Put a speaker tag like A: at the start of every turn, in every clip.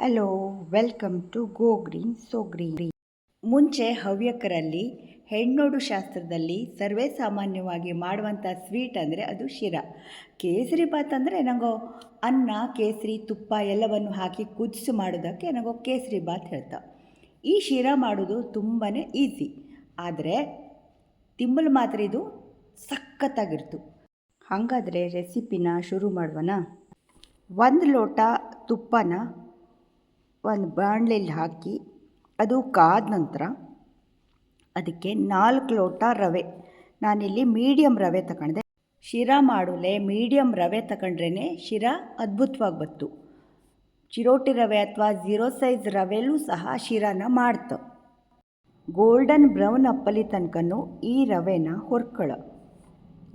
A: Hello, welcome to go green so green. ಮುಂಚೆ ಹವ್ಯಕರಲ್ಲಿ ಹೆಣ್ಣೋಡು ಶಾಸ್ತ್ರದಲ್ಲಿ ಸರ್ವೇ ಸಾಮಾನ್ಯವಾಗಿ ಮಾಡುವಂಥ ಸ್ವೀಟ್ ಅಂದರೆ ಅದು ಶಿರಾ. ಕೇಸರಿ ಬಾತ್ ಅಂದರೆ ನನಗೋ ಅನ್ನ, ಕೇಸರಿ, ತುಪ್ಪ ಎಲ್ಲವನ್ನು ಹಾಕಿ ಕುದಿಸಿ ಮಾಡೋದಕ್ಕೆ ನನಗೋ ಕೇಸರಿ ಬಾತ್ ಹೇಳ್ತಾವೆ. ಈ ಶಿರಾ ಮಾಡೋದು ತುಂಬಾ ಈಸಿ, ಆದರೆ ತಿಂಬಲು ಮಾತ್ರ ಇದು ಸಖತ್ತಾಗಿರ್ತು. ಹಾಗಾದರೆ ರೆಸಿಪಿನ ಶುರು ಮಾಡುವನಾ? 1 ಲೋಟ ತುಪ್ಪನ ಒಂದು ಬಾಣಲೆಯಲ್ಲಿ ಹಾಕಿ ಅದು ಕಾದ ನಂತರ ಅದಕ್ಕೆ 4 ಲೋಟ ರವೆ. ನಾನಿಲ್ಲಿ ಮೀಡಿಯಮ್ ರವೆ ತಗೊಂಡೆ. ಶಿರಾ ಮಾಡಲೆ ಮೀಡಿಯಮ್ ರವೆ ತಗೊಂಡ್ರೇ ಶಿರಾ ಅದ್ಭುತವಾಗಿ ಬಂತು. ಚಿರೋಟಿ ರವೆ ಅಥವಾ 0 ಸೈಜ್ ರವೆಲೂ ಸಹ ಶಿರಾನ ಮಾಡ್ತು. ಗೋಲ್ಡನ್ ಬ್ರೌನ್ ಅಪ್ಪಲಿ ತನಕನೂ ಈ ರವೆನ ಹುರ್ಕೊಳ್ಳೋ.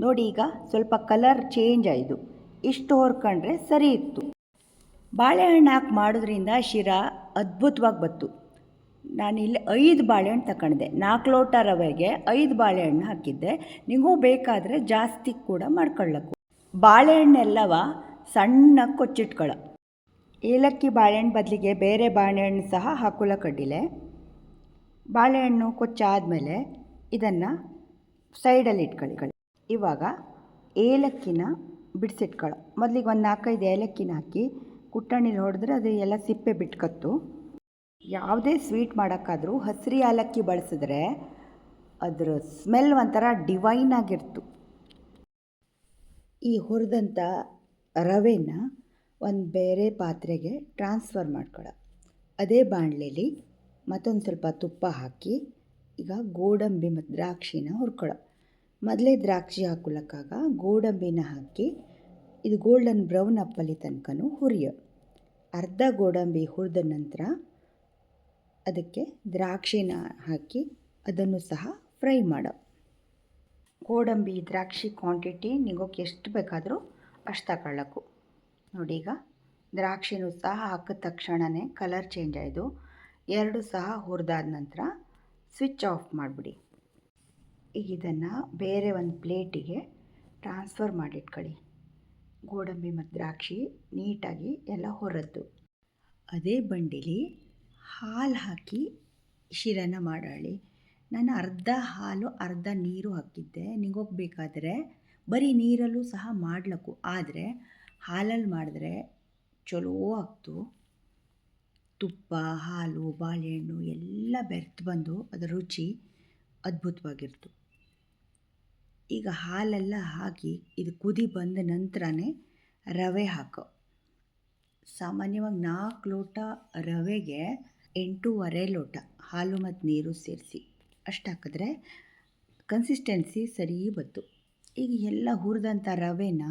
A: ನೋಡಿ, ಈಗ ಸ್ವಲ್ಪ ಕಲರ್ ಚೇಂಜ್ ಆಯಿತು. ಇಷ್ಟು ಹುರ್ಕೊಂಡ್ರೆ ಸರಿ ಇತ್ತು. ಬಾಳೆಹಣ್ಣು ಹಾಕಿ ಮಾಡೋದ್ರಿಂದ ಶಿರಾ ಅದ್ಭುತವಾಗಿ ಬಂತು. ನಾನಿಲ್ಲಿ 5 ಬಾಳೆಹಣ್ಣು ತಗೊಂಡೆ. 4 ಲೋಟ ರವೆಗೆ 5 ಬಾಳೆಹಣ್ಣು ಹಾಕಿದ್ದೆ. ನಿಮಗೂ ಬೇಕಾದರೆ ಜಾಸ್ತಿ ಕೂಡ ಮಾಡ್ಕೊಳ್ಳೋಕು. ಬಾಳೆಹಣ್ಣೆಲ್ಲವ ಸಣ್ಣಗೆ ಕೊಚ್ಚಿಟ್ಕೊಳ್ಳೋ. ಏಲಕ್ಕಿ ಬಾಳೆಹಣ್ಣು ಬದಲಿಗೆ ಬೇರೆ ಬಾಳೆಹಣ್ಣು ಸಹ ಹಾಕೊಳ್ಳೋಕಡ್ಡಿಲೆ. ಬಾಳೆಹಣ್ಣು ಕೊಚ್ಚಾದಮೇಲೆ ಇದನ್ನು ಸೈಡಲ್ಲಿ ಇಟ್ಕೊಳ್ಳಿ. ಇವಾಗ ಏಲಕ್ಕಿನ ಬಿಡಿಸಿಟ್ಕೊಳ್ಳೋ. ಮೊದಲಿಗೆ ಒಂದು 4-5 ಏಲಕ್ಕಿನ ಹಾಕಿ ಕುಟ್ಟಣಿಲಿ ಹೊಡೆದ್ರೆ ಅದು ಎಲ್ಲ ಸಿಪ್ಪೆ ಬಿಟ್ಕತ್ತು. ಯಾವುದೇ ಸ್ವೀಟ್ ಮಾಡೋಕ್ಕಾದರೂ ಹಸಿರು ಏಲಕ್ಕಿ ಬಳಸಿದ್ರೆ ಅದರ ಸ್ಮೆಲ್ ಒಂಥರ ಡಿವೈನ್ ಆಗಿರ್ತು. ಈ ಹುರಿದಂಥ ರವೆನ ಒಂದು ಬೇರೆ ಪಾತ್ರೆಗೆ ಟ್ರಾನ್ಸ್ಫರ್ ಮಾಡ್ಕೊಳ್ಳೋ. ಅದೇ ಬಾಣಲೆಯಲ್ಲಿ ಮತ್ತೊಂದು ಸ್ವಲ್ಪ ತುಪ್ಪ ಹಾಕಿ ಈಗ ಗೋಡಂಬಿ ಮತ್ತು ದ್ರಾಕ್ಷಿನ ಹುರ್ಕೊಳ್ಳೋ. ಮೊದಲೇ ದ್ರಾಕ್ಷಿ ಹಾಕೊಳ್ಳೋಕ್ಕಾಗ ಗೋಡಂಬಿನ ಹಾಕಿ ಇದು ಗೋಲ್ಡನ್ ಬ್ರೌನ್ ಅಪ್ಪಲಿ ತನಕನೂ ಹುರಿಯೋ. ಅರ್ಧ ಗೋಡಂಬಿ ಹುರಿದ ನಂತರ ಅದಕ್ಕೆ ದ್ರಾಕ್ಷಿನ ಹಾಕಿ ಅದನ್ನು ಸಹ ಫ್ರೈ ಮಾಡೋ. ಗೋಡಂಬಿ ದ್ರಾಕ್ಷಿ ಕ್ವಾಂಟಿಟಿ ನಿಗೋಕ್ಕೆ ಎಷ್ಟು ಬೇಕಾದರೂ ಅಷ್ಟು ತಗೊಳ್ಳೋಕು. ನೋಡಿ, ಈಗ ದ್ರಾಕ್ಷಿನೂ ಸಹ ಹಾಕಿದ ತಕ್ಷಣವೇ ಕಲರ್ ಚೇಂಜ್ ಆಯಿತು. ಎರಡು ಸಹ ಹುರಿದಾದ ನಂತರ ಸ್ವಿಚ್ ಆಫ್ ಮಾಡಿಬಿಡಿ. ಈಗ ಇದನ್ನು ಬೇರೆ ಒಂದು ಪ್ಲೇಟಿಗೆ ಟ್ರಾನ್ಸ್ಫರ್ ಮಾಡಿಟ್ಕೊಳ್ಳಿ. ಗೋಡಂಬಿ ಮತ್ತು ದ್ರಾಕ್ಷಿ ನೀಟಾಗಿ ಎಲ್ಲ ಹುರಿದ್ದು. ಅದೇ ಬಂಡಿಲಿ ಹಾಲು ಹಾಕಿ ಶಿರಾನ ಮಾಡಾಳಿ. ನಾನು ಅರ್ಧ ಹಾಲು ಅರ್ಧ ನೀರು ಹಾಕಿದ್ದೆ. ನಿಗೋಕ್ಕೆ ಬೇಕಾದರೆ ಬರೀ ನೀರಲ್ಲೂ ಸಹ ಮಾಡ್ಲಕ್ಕು, ಆದರೆ ಹಾಲಲ್ಲಿ ಮಾಡಿದ್ರೆ ಚಲೋ ಆಗ್ತು. ತುಪ್ಪ, ಹಾಲು, ಬಾಳೆಹಣ್ಣು ಎಲ್ಲ ಬೆರೆತು ಬಂದು ಅದರ ರುಚಿ ಅದ್ಭುತವಾಗಿರ್ತು. ಈಗ ಹಾಲೆಲ್ಲ ಹಾಕಿ ಇದು ಕುದಿ ಬಂದ ನಂತರನೇ ರವೆ ಹಾಕೋ. ಸಾಮಾನ್ಯವಾಗಿ 4 ಲೋಟ ರವೆಗೆ 8.5 ಲೋಟ ಹಾಲು ಮತ್ತು ನೀರು ಸೇರಿಸಿ ಅಷ್ಟು ಹಾಕಿದ್ರೆ ಕನ್ಸಿಸ್ಟೆನ್ಸಿ ಸರಿ ಬಂತು. ಈಗ ಎಲ್ಲ ಹುರಿದಂಥ ರವೆನ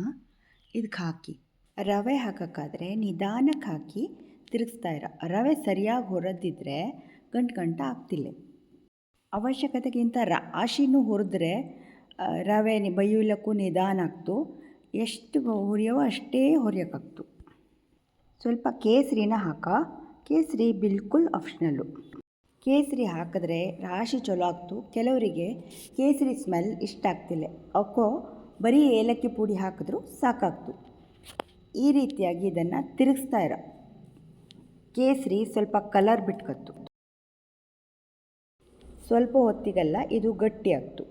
A: ಇದಕ್ಕೆ ಹಾಕಿ. ರವೆ ಹಾಕೋಕ್ಕಾದ್ರೆ ನಿಧಾನಕ್ಕೆ ಹಾಕಿ ತಿರುಗಿಸ್ತಾ ಇರೋ. ರವೆ ಸರಿಯಾಗಿ ಹುರಿದಿದ್ರೆ ಗಂಟು ಆಗ್ತಿಲ್ಲ. ಅವಶ್ಯಕತೆಗಿಂತ ರಾಶಿನೂ ಹುರಿದ್ರೆ ರವೆ ಬೈಯುಲಕ್ಕೂ ನಿಧಾನ ಆಗ್ತು. ಎಷ್ಟು ಹುರಿಯವೋ ಅಷ್ಟೇ ಹುರಿಯೋಕ್ಕಾಗ್ತು. ಸ್ವಲ್ಪ ಕೇಸರಿನ ಹಾಕೋ. ಕೇಸರಿ ಬಿಲ್ಕುಲ್ ಆಪ್ಷನಲ್ಲು. ಕೇಸರಿ ಹಾಕಿದ್ರೆ ರಾಶಿ ಚಲೋ ಆಗ್ತು. ಕೆಲವರಿಗೆ ಕೇಸರಿ ಸ್ಮೆಲ್ ಇಷ್ಟ ಆಗ್ತಿಲ್ಲ, ಅವಕ್ಕೋ ಬರೀ ಏಲಕ್ಕಿ ಪುಡಿ ಹಾಕಿದ್ರೂ ಸಾಕಾಗ್ತು. ಈ ರೀತಿಯಾಗಿ ಇದನ್ನು ತಿರುಗಿಸ್ತಾ ಇರೋ. ಕೇಸರಿ ಸ್ವಲ್ಪ ಕಲರ್ ಬಿಟ್ಕತ್ತು. ಸ್ವಲ್ಪ ಹೊತ್ತಿಗೆಲ್ಲ ಇದು ಗಟ್ಟಿಯಾಗ್ತು.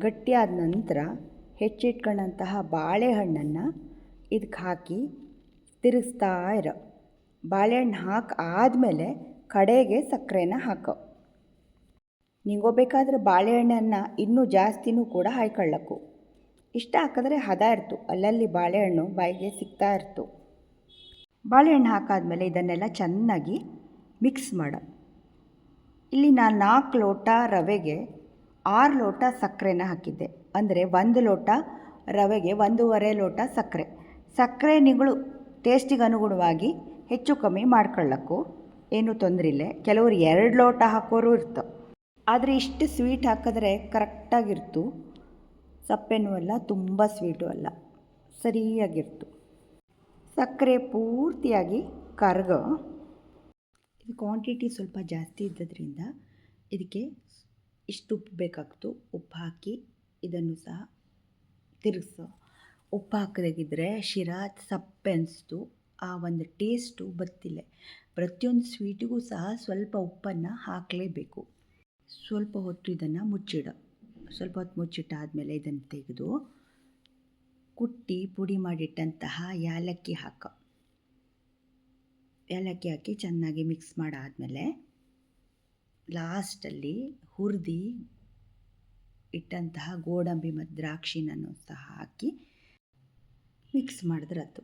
A: ಗಟ್ಟಿಯಾದ ನಂತರ ಹೆಚ್ಚಿಟ್ಕೊಂಡಂತಹ ಬಾಳೆಹಣ್ಣನ್ನು ಇದಕ್ಕೆ ಹಾಕಿ ತಿರುಗಿಸ್ತಾ ಇರೋ. ಬಾಳೆಹಣ್ಣು ಹಾಕಿ ಆದಮೇಲೆ ಕಡೆಗೆ ಸಕ್ಕರೆನ ಹಾಕೋ. ನಿಗೋಬೇಕಾದ್ರೆ ಬಾಳೆಹಣ್ಣನ್ನು ಇನ್ನೂ ಜಾಸ್ತಿನೂ ಕೂಡ ಹಾಕೊಳ್ಳಕ್ಕು. ಇಷ್ಟ ಹಾಕಿದ್ರೆ ಹದ ಇರ್ತು, ಅಲ್ಲಲ್ಲಿ ಬಾಳೆಹಣ್ಣು ಬಾಯಿಗೆ ಸಿಗ್ತಾ ಇರ್ತು. ಬಾಳೆಹಣ್ಣು ಹಾಕಾದ್ಮೇಲೆ ಇದನ್ನೆಲ್ಲ ಚೆನ್ನಾಗಿ ಮಿಕ್ಸ್ ಮಾಡೋ. ಇಲ್ಲಿ ನಾನು 4 ಲೋಟ ರವೆಗೆ 6 ಲೋಟ ಸಕ್ಕರೆನ ಹಾಕಿದ್ದೆ. ಅಂದರೆ 1 ಲೋಟ ರವೆಗೆ 1.5 ಲೋಟ ಸಕ್ಕರೆ. ಸಕ್ಕರೆ ನಿಗಳು ಟೇಸ್ಟಿಗೆ ಅನುಗುಣವಾಗಿ ಹೆಚ್ಚು ಕಮ್ಮಿ ಮಾಡ್ಕೊಳ್ಳಕ್ಕು, ಏನೂ ತೊಂದರೆ ಇಲ್ಲ. ಕೆಲವರು 2 ಲೋಟ ಹಾಕೋರು ಇರ್ತವೆ. ಆದರೆ ಇಷ್ಟು ಸ್ವೀಟ್ ಹಾಕಿದ್ರೆ ಕರೆಕ್ಟಾಗಿರ್ತು. ಸಪ್ಪೆನೂ ಅಲ್ಲ, ತುಂಬ ಸ್ವೀಟು ಅಲ್ಲ, ಸರಿಯಾಗಿರ್ತು. ಸಕ್ಕರೆ ಪೂರ್ತಿಯಾಗಿ ಕರಗೋ. ಇದು ಕ್ವಾಂಟಿಟಿ ಸ್ವಲ್ಪ ಜಾಸ್ತಿ ಇದ್ದದ್ರಿಂದ ಇದಕ್ಕೆ ಇಷ್ಟು ಉಪ್ಪು ಬೇಕಾಗ್ತು. ಉಪ್ಪು ಹಾಕಿ ಇದನ್ನು ಸಹ ತಿರುಗಿಸೋ. ಉಪ್ಪು ಹಾಕದಾಗಿದ್ದರೆ ಶಿರಾ ಸಪ್ಪೆ ಅನಿಸ್ತು. ಆ ಒಂದು ಟೇಸ್ಟು ಬತ್ತಿಲ್ಲ. ಪ್ರತಿಯೊಂದು ಸ್ವೀಟಿಗೂ ಸಹ ಸ್ವಲ್ಪ ಉಪ್ಪನ್ನು ಹಾಕಲೇಬೇಕು. ಸ್ವಲ್ಪ ಹೊತ್ತು ಇದನ್ನು ಮುಚ್ಚಿಡು. ಸ್ವಲ್ಪ ಹೊತ್ತು ಮುಚ್ಚಿಟ್ಟಾದಮೇಲೆ ಇದನ್ನು ತೆಗೆದು ಕುಟ್ಟಿ ಪುಡಿ ಮಾಡಿಟ್ಟಂತಹ ಏಲಕ್ಕಿ ಹಾಕಿ ಚೆನ್ನಾಗಿ ಮಿಕ್ಸ್ ಮಾಡಾದಮೇಲೆ ಲಾಸ್ಟಲ್ಲಿ ಹುರಿದು ಇಟ್ಟಂತಹ ಗೋಡಂಬಿ ಮತ್ತು ದ್ರಾಕ್ಷಿನೂ ಸಹ ಹಾಕಿ ಮಿಕ್ಸ್ ಮಾಡಿದ್ರಾಯ್ತು.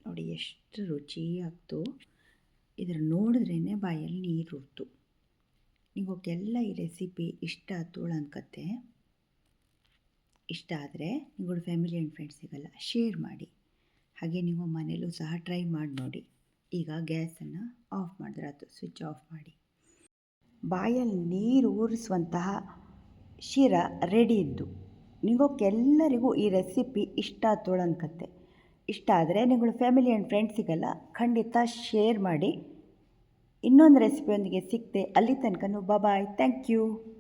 A: ನೋಡಿ ಎಷ್ಟು ರುಚಿ ಆಗ್ತು. ಇದರ ನೋಡಿದ್ರೇ ಬಾಯಲ್ಲಿ ನೀರು ಉರ್ತು. ನಿಮಗೆಲ್ಲ ಈ ರೆಸಿಪಿ ಇಷ್ಟ ಆಯ್ತು ಅನ್ಕತ್ತೆ. ಇಷ್ಟ ಆದರೆ ನಿಮ್ಮಗಳ ಫ್ಯಾಮಿಲಿ ಆ್ಯಂಡ್ ಫ್ರೆಂಡ್ಸಿಗೆಲ್ಲ ಶೇರ್ ಮಾಡಿ. ಹಾಗೆ ನೀವು ಮನೇಲೂ ಸಹ ಟ್ರೈ ಮಾಡಿ ನೋಡಿ. ಈಗ ಗ್ಯಾಸನ್ನು ಆಫ್ ಮಾಡಿದ್ರಾಯ್ತು. ಸ್ವಿಚ್ ಆಫ್ ಮಾಡಿ. ಬಾಯಲ್ಲಿ ನೀರು ಊರಿಸುವಂತಹ ಶಿರಾ ರೆಡಿ ಇದ್ದು. ನಿಮಗೆಲ್ಲರಿಗೂ ಈ ರೆಸಿಪಿ ಇಷ್ಟ ಆಯ್ತು ಅನ್ಕತ್ತೆ. ಇಷ್ಟ ಆದರೆ ನಿಮ್ಮಗಳ ಫ್ಯಾಮಿಲಿ ಆ್ಯಂಡ್ ಫ್ರೆಂಡ್ಸಿಗೆಲ್ಲ ಖಂಡಿತ ಶೇರ್ ಮಾಡಿ. ಇನ್ನೊಂದು ರೆಸಿಪಿಯೊಂದಿಗೆ ಸಿಗ್ತೆ. ಅಲ್ಲಿ ತನಕ ಬಾಯ್. Thank you.